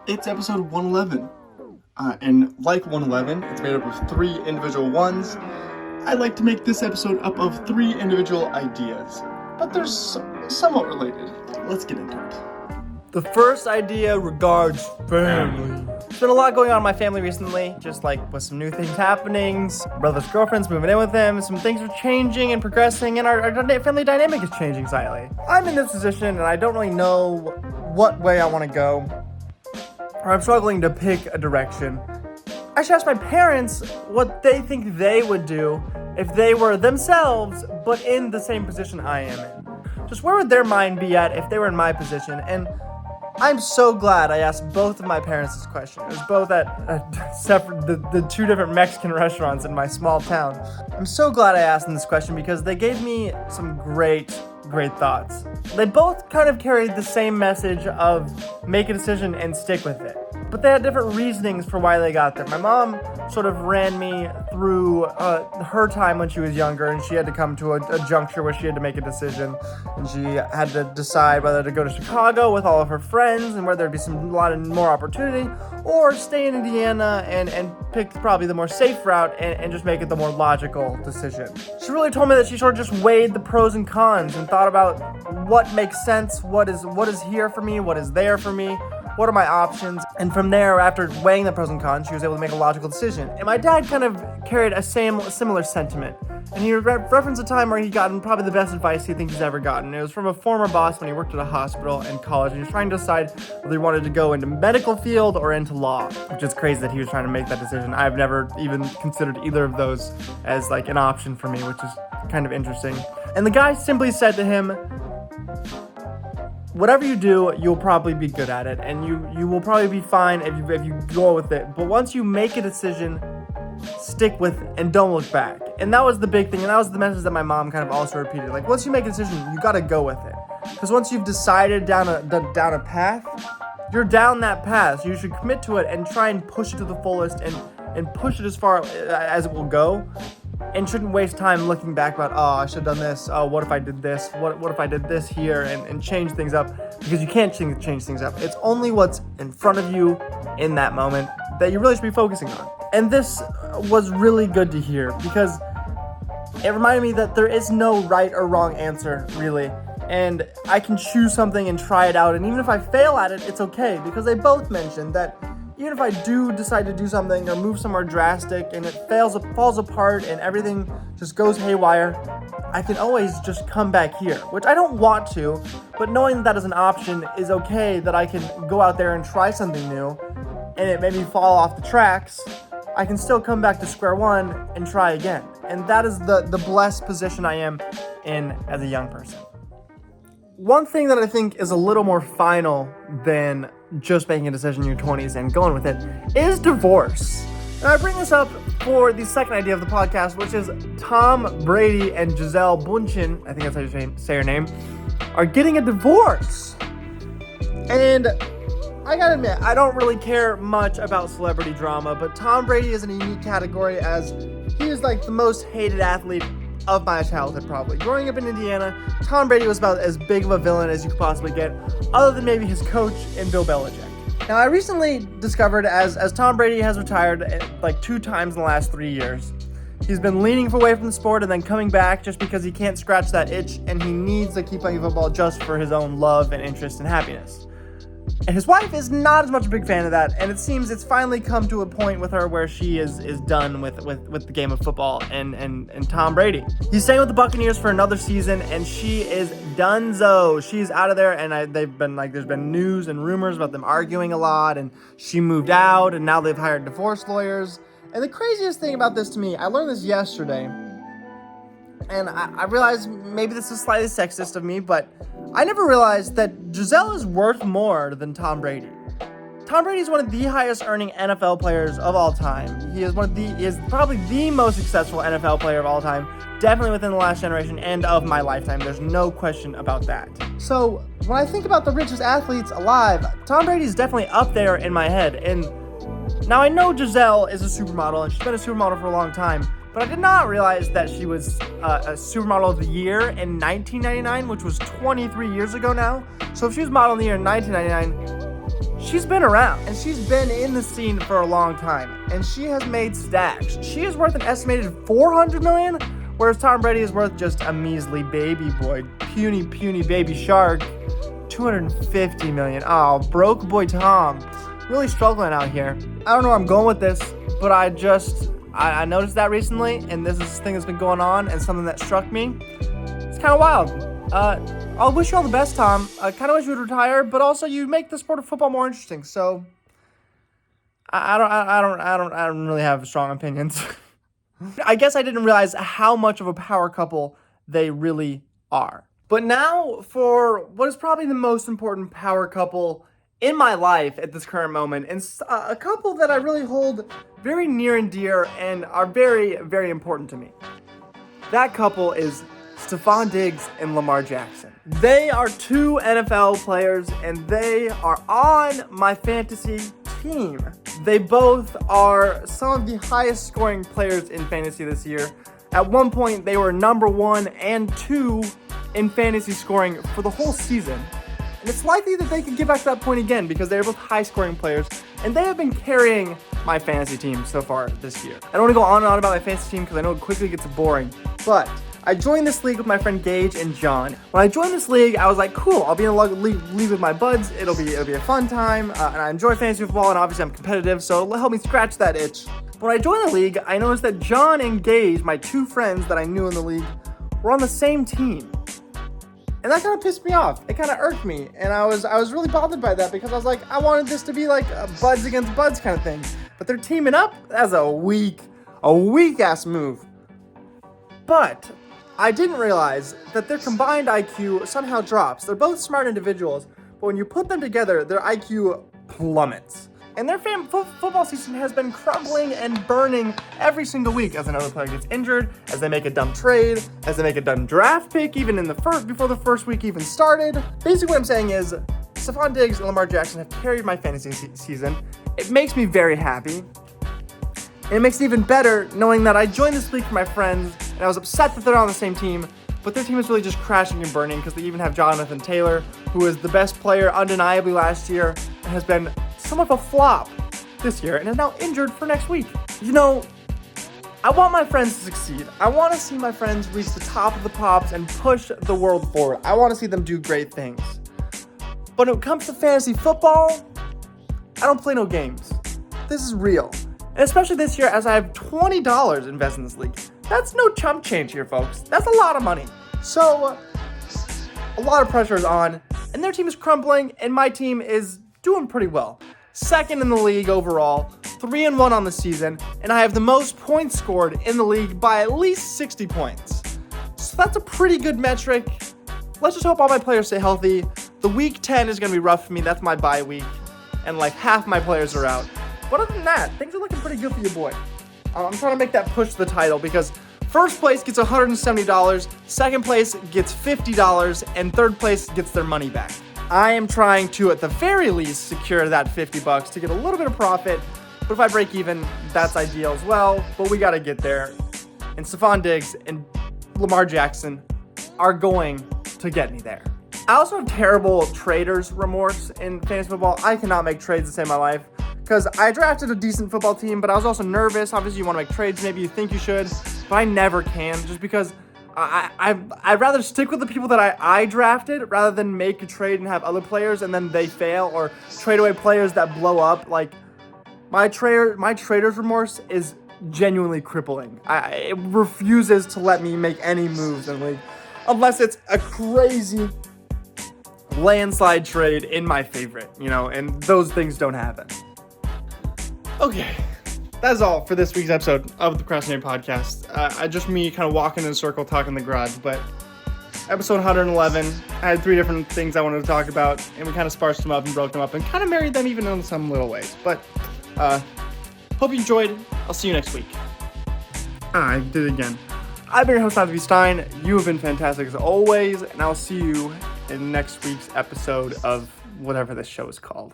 It's episode 111. And like 111, it's made up of 3 individual ones. I'd like to make this episode up of 3 individual ideas, but they're somewhat related. Let's get into it. The first idea regards family. There's been a lot going on in my family recently, just like with some new things happening, brother's girlfriend's moving in with him, some things are changing and progressing, and our family dynamic is changing slightly. I'm in this position and I don't really know what way I want to go, or I'm struggling to pick a direction. I should ask my parents what they think they would do if they were themselves, but in the same position I am in. Just where would their mind be at if they were in my position? And I'm so glad I asked both of my parents this question. It was both at the 2 different Mexican restaurants in my small town. I'm so glad I asked them this question because they gave me some great thoughts. They both kind of carried the same message of make a decision and stick with it. But they had different reasonings for why they got there. My mom sort of ran me through her time when she was younger, and she had to come to a juncture where she had to make a decision. And she had to decide whether to go to Chicago with all of her friends and where there'd be a lot more opportunity, or stay in Indiana and pick probably the more safe route and just make it the more logical decision. She really told me that she sort of just weighed the pros and cons and thought about what makes sense, what is here for me, what is there for me, what are my options? And from there, after weighing the pros and cons, she was able to make a logical decision. And my dad kind of carried a similar sentiment. And he referenced a time where he'd gotten probably the best advice he thinks he's ever gotten. It was from a former boss when he worked at a hospital in college, and he was trying to decide whether he wanted to go into medical field or into law, which is crazy that he was trying to make that decision. I've never even considered either of those as like an option for me, which is kind of interesting. And the guy simply said to him, whatever you do, you'll probably be good at it, and you will probably be fine if you go with it. But once you make a decision, stick with it and don't look back. And that was the big thing, and that was the message that my mom kind of also repeated. Like, once you make a decision, you gotta go with it. Because once you've decided down a path, you're down that path. So you should commit to it and try and push it to the fullest and push it as far as it will go. And shouldn't waste time looking back about, I should have done this. Oh, what if I did this? What if I did this here and change things up? Because you can't change things up. It's only what's in front of you in that moment that you really should be focusing on. And this was really good to hear because it reminded me that there is no right or wrong answer, really. And I can choose something and try it out. And even if I fail at it, it's okay. Because they both mentioned that even if I do decide to do something or move somewhere drastic and it falls apart and everything just goes haywire, I can always just come back here, which I don't want to, but knowing that is an option is okay, that I can go out there and try something new and it maybe fall off the tracks. I can still come back to square one and try again. And that is the blessed position I am in as a young person. One thing that I think is a little more final than just making a decision in your 20s and going with it is divorce. And I bring this up for the second idea of the podcast, which is Tom Brady and Gisele Bündchen, I think that's how you say her name, are getting a divorce. And I gotta admit, I don't really care much about celebrity drama, but Tom Brady is in a unique category as he is like the most hated athlete of my childhood, probably. Growing up in Indiana, Tom Brady was about as big of a villain as you could possibly get, other than maybe his coach and Bill Belichick. Now, I recently discovered as Tom Brady has retired like 2 times in the last 3 years, he's been leaning away from the sport and then coming back just because he can't scratch that itch and he needs to keep playing football just for his own love and interest and happiness. And his wife is not as much a big fan of that, and it seems it's finally come to a point with her where she is done with the game of football and Tom Brady. He's staying with the Buccaneers for another season, and she is donezo. She's out of there, and they've been like, there's been news and rumors about them arguing a lot, and she moved out, and now they've hired divorce lawyers. And the craziest thing about this to me, I learned this yesterday, and I realized maybe this is slightly sexist of me, but I never realized that Gisele is worth more than Tom Brady. Tom Brady is one of the highest earning NFL players of all time. He is probably the most successful NFL player of all time, definitely within the last generation and of my lifetime. There's no question about that. So when I think about the richest athletes alive, Tom Brady is definitely up there in my head. And now I know Gisele is a supermodel and she's been a supermodel for a long time, But I did not realize that she was a Supermodel of the Year in 1999, which was 23 years ago now. So if she was Model of the Year in 1999, she's been around. And she's been in the scene for a long time. And she has made stacks. She is worth an estimated $400 million, whereas Tom Brady is worth just a measly baby boy, puny baby shark, $250 million. Oh, broke boy Tom. Really struggling out here. I don't know where I'm going with this, but I noticed that recently, and this is this thing that's been going on, and something that struck me. It's kind of wild. I'll wish you all the best, Tom. I kind of wish you would retire, but also you make the sport of football more interesting. So I don't really have strong opinions. I guess I didn't realize how much of a power couple they really are. But now for what is probably the most important power couple in my life at this current moment, and a couple that I really hold very near and dear and are very, very important to me. That couple is Stefon Diggs and Lamar Jackson. They are two NFL players, and they are on my fantasy team. They both are some of the highest scoring players in fantasy this year. At one point, they were number 1 and 2 in fantasy scoring for the whole season. And it's likely that they could get back to that point again because they're both high-scoring players, and they have been carrying my fantasy team so far this year. I don't want to go on and on about my fantasy team because I know it quickly gets boring, but I joined this league with my friend Gage and John. When I joined this league, I was like, cool, I'll be in a league with my buds. It'll be a fun time, and I enjoy fantasy football, and obviously I'm competitive, so it'll help me scratch that itch. When I joined the league, I noticed that John and Gage, my two friends that I knew in the league, were on the same team. And that kind of pissed me off. It kind of irked me. And I was really bothered by that because I was like, I wanted this to be like a buds against buds kind of thing. But they're teaming up? That's a weak ass move. But I didn't realize that their combined IQ somehow drops. They're both smart individuals, but when you put them together, their IQ plummets. And their football season has been crumbling and burning every single week as another player gets injured, as they make a dumb trade, as they make a dumb draft pick, even in before the first week even started. Basically what I'm saying is, Stefon Diggs and Lamar Jackson have carried my fantasy season. It makes me very happy. And it makes it even better knowing that I joined this league for my friends, and I was upset that they're on the same team, but their team is really just crashing and burning because they even have Jonathan Taylor, who was the best player undeniably last year, and has been somewhat of a flop this year and is now injured for next week. You know, I want my friends to succeed. I want to see my friends reach the top of the pops and push the world forward. I want to see them do great things. But when it comes to fantasy football, I don't play no games. This is real. And especially this year, as I have $20 invested in this league. That's no chump change here, folks. That's a lot of money. So, a lot of pressure is on, and their team is crumbling, and my team is doing pretty well. Second in the league overall, 3-1 on the season, and I have the most points scored in the league by at least 60 points. So that's a pretty good metric. Let's just hope all my players stay healthy. The week 10 is going to be rough for me. That's my bye week, and like half my players are out. But other than that, things are looking pretty good for your boy. I'm trying to make that push to the title because first place gets $170, second place gets $50, and third place gets their money back. I am trying to, at the very least, secure that $50 to get a little bit of profit. But if I break even, that's ideal as well. But we got to get there. And Stefon Diggs and Lamar Jackson are going to get me there. I also have terrible trader's remorse in fantasy football. I cannot make trades to save my life because I drafted a decent football team, but I was also nervous. Obviously, you want to make trades. Maybe you think you should, but I never can just because I'd rather stick with the people that I drafted rather than make a trade and have other players and then they fail or trade away players that blow up. Like my trader's remorse is genuinely crippling. It refuses to let me make any moves in the league unless it's a crazy landslide trade in my favorite, and those things don't happen. Okay. That's all for this week's episode of the Procrastinate Podcast. Just me kind of walking in a circle talking in the garage, but episode 111, I had 3 different things I wanted to talk about, and we kind of sparsed them up and broke them up and kind of married them even in some little ways. But hope you enjoyed. I'll see you next week. I did it again. I've been your host, Matthew Stein. You have been fantastic as always, and I'll see you in next week's episode of whatever this show is called.